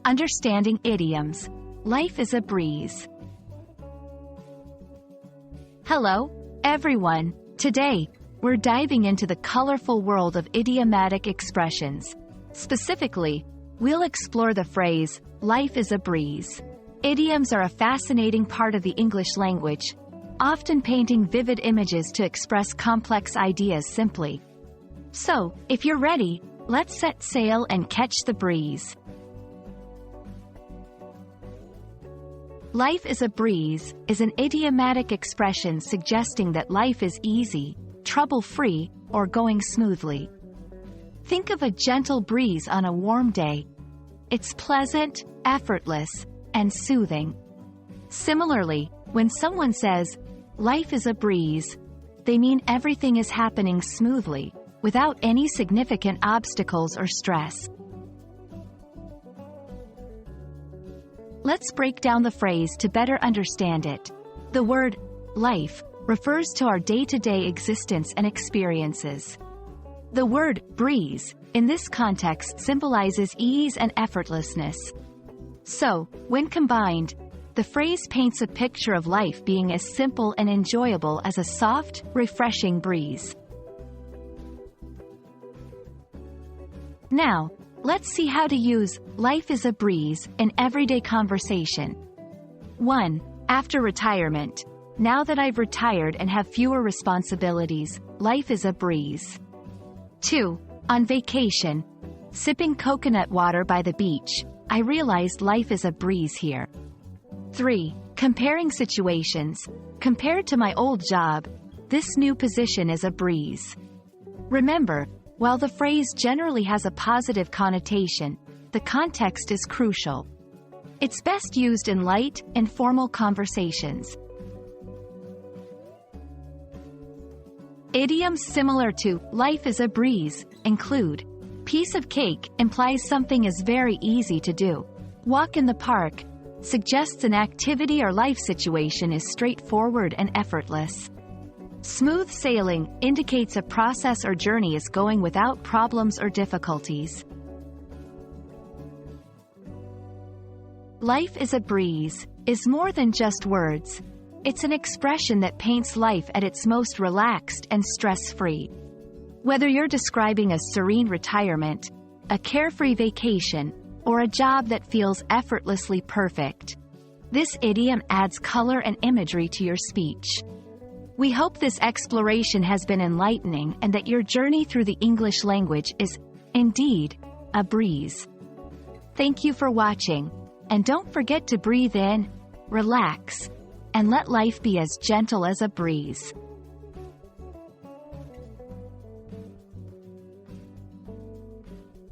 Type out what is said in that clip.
Understanding idioms. Life is a breeze. Hello, everyone. Today, we're diving into the colorful world of idiomatic expressions. Specifically, we'll explore the phrase, life is a breeze. Idioms are a fascinating part of the English language, often painting vivid images to express complex ideas simply. So, if you're ready, let's set sail and catch the breeze. Life is a breeze is an idiomatic expression suggesting that life is easy, trouble-free, or going smoothly. Think of a gentle breeze on a warm day. It's pleasant, effortless, and soothing. Similarly, when someone says, life is a breeze, they mean everything is happening smoothly, without any significant obstacles or stress. Let's break down the phrase to better understand it. The word life refers to our day-to-day existence and experiences. The word breeze, in this context, symbolizes ease and effortlessness. So, when combined, the phrase paints a picture of life being as simple and enjoyable as a soft, refreshing breeze. Now, let's see how to use life is a breeze in everyday conversation. 1. After retirement. Now that I've retired and have fewer responsibilities, life is a breeze. 2. On vacation. Sipping coconut water by the beach, I realized life is a breeze here. 3. Comparing situations. Compared to my old job, this new position is a breeze. Remember, while the phrase generally has a positive connotation, the context is crucial. It's best used in light, informal conversations. Idioms similar to life is a breeze include piece of cake implies something is very easy to do. Walk in the park suggests an activity or life situation is straightforward and effortless. Smooth sailing indicates a process or journey is going without problems or difficulties. Life is a breeze is more than just words. It's an expression that paints life at its most relaxed and stress-free. Whether you're describing a serene retirement, a carefree vacation, or a job that feels effortlessly perfect, this idiom adds color and imagery to your speech. We hope this exploration has been enlightening and that your journey through the English language is, indeed, a breeze. Thank you for watching, and don't forget to breathe in, relax, and let life be as gentle as a breeze.